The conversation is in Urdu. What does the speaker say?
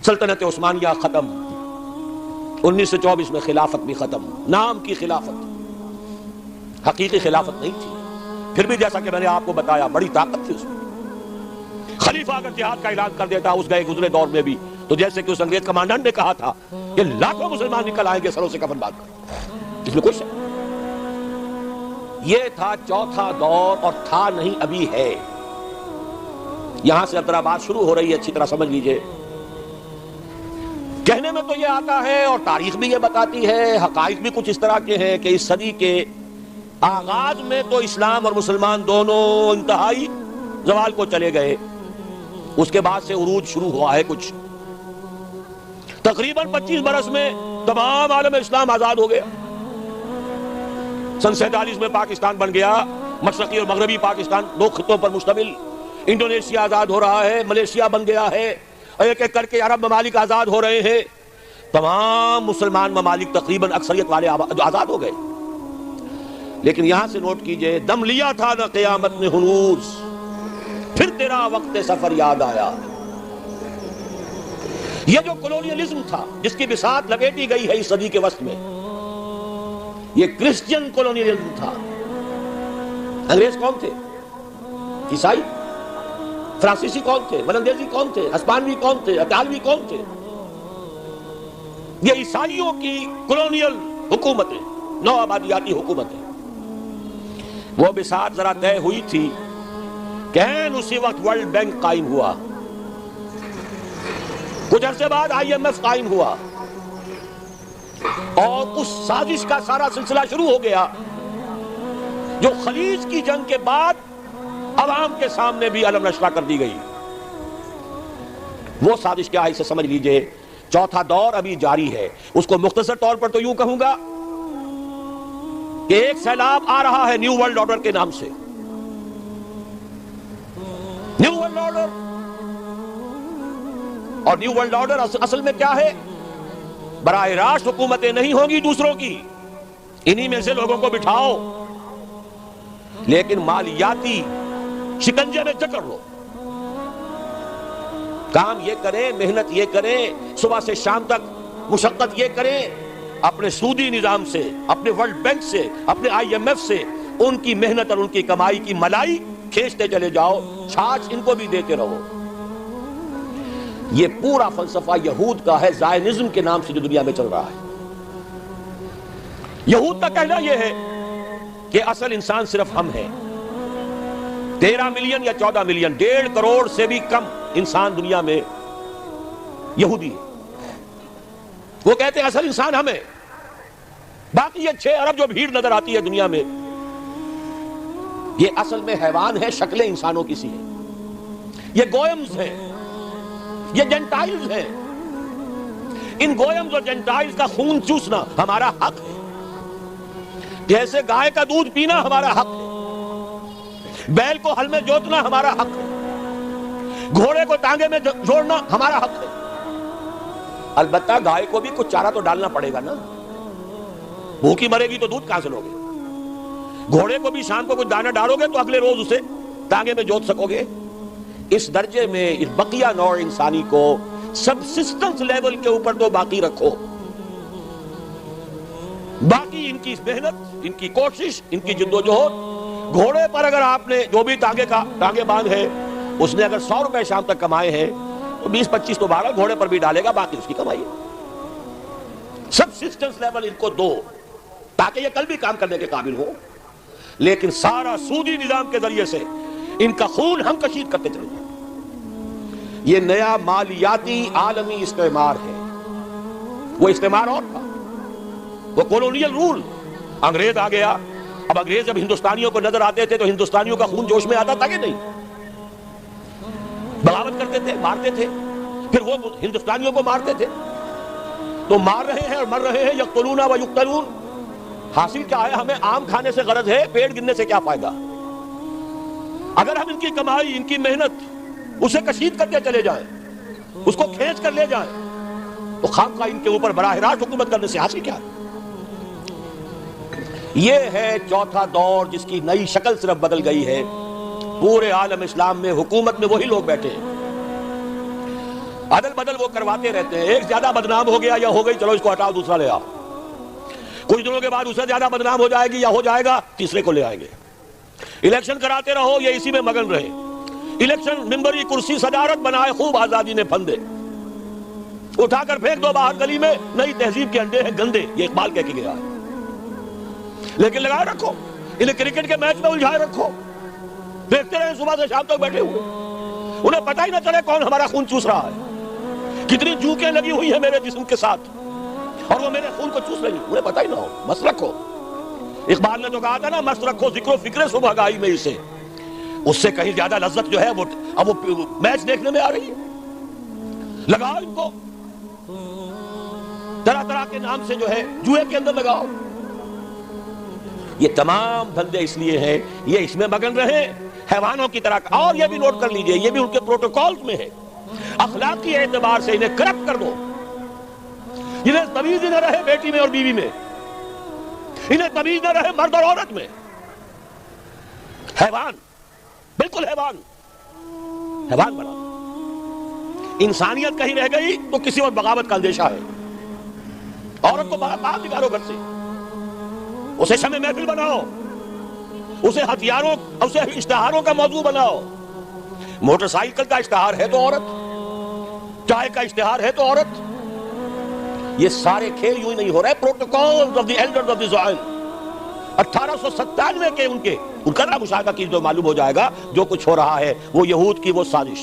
سلطنت عثمانیہ ختم، 1924 میں خلافت بھی ختم، نام کی خلافت، حقیقی خلافت نہیں تھی۔ پھر بھی جیسا کہ میں نے آپ کو بتایا بڑی طاقت تھی اس میں۔ خلیفہ اگر جہاد کا اعلان کر دیتا اس گئے گزرے دور میں بھی، تو جیسے کہ اس انگریز کمانڈنٹ نے کہا تھا کہ لاکھوں مسلمان نکل آئیں گے سروں سے کفن باندھ کر، اس میں کچھ یہ تھا چوتھا دور، اور تھا نہیں ابھی ہے۔ یہاں سے اب بات شروع ہو رہی ہے، اچھی طرح سمجھ لیجئے۔ کہنے میں تو یہ آتا ہے اور تاریخ بھی یہ بتاتی ہے، حقائق بھی کچھ اس طرح کے ہیں کہ اس صدی کے آغاز میں تو اسلام اور مسلمان دونوں انتہائی زوال کو چلے گئے، اس کے بعد سے عروج شروع ہوا ہے کچھ۔ تقریباً 25 برس میں تمام عالم اسلام آزاد ہو گیا۔ سن 47 میں پاکستان بن گیا، مشرقی اور مغربی پاکستان 2 خطوں پر مشتمل۔ انڈونیشیا آزاد ہو رہا ہے، ملیشیا بن گیا ہے، ایک ایک کر کے عرب ممالک آزاد ہو رہے ہیں۔ تمام مسلمان ممالک تقریباً اکثریت والے آزاد ہو گئے۔ لیکن یہاں سے نوٹ کیجئے، دم لیا تھا نہ قیامت نے ہنوز، پھر تیرا وقت سفر یاد آیا۔ یہ جو کولونیلزم تھا جس کی بساط لپیٹی گئی ہے اس صدی کے وسط میں، یہ کرسچین کولونیلزم تھا۔ انگریز کون تھے؟ عیسائی۔ فرانسیسی کون تھے؟ ولندیزی کون تھے؟ ہسپانوی کون تھے؟ اطالوی کون تھے؟ یہ عیسائیوں کی کولونیل حکومتیں، نو آبادیاتی حکومتیں، وہ بساط ذرا طے ہوئی تھی کہ اسی وقت ورلڈ بینک قائم ہوا، کچھ عرصے بعد IMF قائم ہوا، اور اس سازش کا سارا سلسلہ شروع ہو گیا جو خلیج کی جنگ کے بعد عوام کے سامنے بھی علم نشرہ کر دی گئی۔ وہ سازش کیا ہے اسے سمجھ لیجئے۔ چوتھا دور ابھی جاری ہے، اس کو مختصر طور پر تو یوں کہوں گا کہ ایک سیلاب آ رہا ہے نیو ورلڈ آرڈر کے نام سے۔ نیو ورلڈ آرڈر، اور نیو ورلڈ آرڈر اصل میں کیا ہے؟ براہ راست حکومتیں نہیں ہوں گی دوسروں کی، انہی میں سے لوگوں کو بٹھاؤ، لیکن مالیاتی شکنجے میں جکڑ لو، کام یہ کریں، محنت یہ کریں، صبح سے شام تک مشقت یہ کریں، اپنے سودی نظام سے، اپنے ورلڈ بینک سے، اپنے IMF سے ان کی محنت اور ان کی کمائی کی ملائی کھینچتے چلے جاؤ، چھاچ ان کو بھی دیتے رہو۔ یہ پورا فلسفہ یہود کا ہے، زائنزم کے نام سے جو دنیا میں چل رہا ہے۔ یہود کا کہنا یہ ہے کہ اصل انسان صرف ہم ہیں۔ 13 ملین یا 14 ملین، 1.5 کروڑ سے بھی کم انسان دنیا میں یہودی ہے۔ وہ کہتے ہیں اصل انسان ہم ہیں، باقی یہ 6 ارب جو بھیڑ نظر آتی ہے دنیا میں، یہ اصل میں حیوان ہے، شکلیں انسانوں کی سی ہیں، یہ گوئمز ہیں، یہ جنٹائلز ہیں۔ ان گوئمز اور جنٹائلز کا خون چوسنا ہمارا حق ہے، جیسے گائے کا دودھ پینا ہمارا حق ہے، بیل کو ہل میں جوتنا ہمارا حق ہے، گھوڑے کو ٹانگے میں جوڑنا ہمارا حق ہے۔ البتہ گائے کو بھی کچھ چارہ تو ڈالنا پڑے گا نا، بھوکی مرے گی تو دودھ کہاں سے لوگے؟ گھوڑے کو بھی شام کو کچھ دانہ ڈالو گے تو اگلے روز اسے ٹانگے میں جوت سکو گے۔ اس درجے میں اس بقیہ نوع انسانی کو سبسسٹنس لیول کے اوپر تو باقی رکھو، باقی ان کی محنت، ان کی کوشش، ان کی جدوجہد، گھوڑے پر اگر آپ نے جو بھی ٹانگے باندھ ہے، اس نے اگر 100 روپے شام تک کمائے ہیں تو 20-25 تو بہرحال گھوڑے پر بھی ڈالے گا، باقی اس کی کمائی ہے۔ سبسسٹنس لیول ان کو دو تاکہ یہ کل بھی کام کرنے کے قابل ہو، لیکن سارا سودی نظام کے ذریعے سے ان کا خون ہم کشید کرتے چلے جائیں۔ یہ نیا مالیاتی عالمی استعمار ہے، وہ استعمار اور تھا، وہ کولونیل رول۔ انگریز آ گیا، اب انگریز جب ہندوستانیوں کو نظر آتے تھے تو ہندوستانیوں کا خون جوش میں آتا تھا کہ نہیں؟ بغاوت کرتے تھے، مارتے تھے، پھر وہ ہندوستانیوں کو مارتے تھے۔ تو مار رہے ہیں اور مر رہے ہیں، یقتلون و یقتلون۔ حاصل کیا ہے؟ ہمیں آم کھانے سے غرض ہے، پیڑ گرنے سے کیا فائدہ؟ اگر ہم ان کی کمائی، ان کی محنت اسے کشید کرتے چلے جائیں، اس کو کھینچ کر لے جائیں، تو خامخواہ ان کے اوپر براہ راست حکومت کرنے سے حاصل کیا ہے؟ یہ ہے چوتھا دور جس کی نئی شکل صرف بدل گئی ہے۔ پورے عالم اسلام میں حکومت میں وہی لوگ بیٹھے ہیں عدل بدل وہ کرواتے رہتے ہیں. ایک زیادہ بدنام ہو گیا یا ہو گئی, چلو اس کو ہٹاؤ, دوسرا لے آؤ. کچھ دنوں کے بعد اسے زیادہ بدنام ہو جائے گی یا ہو جائے گا, تیسرے کو لے آئیں گے. الیکشن کراتے رہو, یہ اسی میں مگن رہے. الیکشن ممبری کرسی صدارت بنائے, خوب آزادی نے پھندے, اٹھا کر پھینک دو باہر گلی میں, نئی تہذیب کے انڈے ہیں گندے, یہ اقبال کہہ کے گیا ہے. لیکن لگائے رکھو, انہیں کرکٹ کے میچ میں الجھائے رکھو, دیکھتے رہے صبح سے شام تک بیٹھے ہوئے, انہیں پتہ ہی نہ چلے کون ہمارا خون چوس رہا ہے, کتنی جھوکیں لگی ہوئی ہیں میرے جسم کے ساتھ اور وہ میرے خون کو چوس رہی, انہیں پتہ ہی نہ ہو. مست رکھو. اقبال نے تو کہا تھا نا, مست رکھو ذکر و فکر صبح گائی میں اسے. اس سے کہیں زیادہ لذت جو ہے وہ اب وہ میچ دیکھنے میں آ رہی ہے. لگاؤ ان کو, طرح طرح کے نام سے جو ہے جوئے کے اندر لگاؤ. یہ تمام دھندے اس لیے ہیں, یہ اس میں مگن رہے حیوانوں کی طرح. اور یہ بھی نوٹ کر لیجئے, یہ بھی ان کے پروٹوکولز میں ہے, اخلاقی اعتبار سے انہیں کرپٹ کر دو. انہیں تمیز نہ رہے بیٹی میں اور بیوی میں, انہیں تمیز نہ رہے مرد اور عورت میں. حیوان, بالکل حیوان, حیوان بنا. انسانیت کہیں رہ گئی تو کسی اور بغاوت کا اندیشہ ہے. عورت کو باہر نکالو گھر سے, اسے شمع محفل بناؤ, اسے ہتھیاروں, اسے اشتہاروں کا موضوع بناؤ. موٹر سائیکل کا اشتہار ہے تو عورت, چائے کا اشتہار ہے تو عورت. یہ سارے کھیل یوں ہی نہیں ہو رہے. Protocol of the elders of the Zion 1897 کے ان کا نہ مشاہدہ کی جو معلوم ہو جائے گا جو کچھ ہو رہا ہے وہ یہود کی وہ سازش.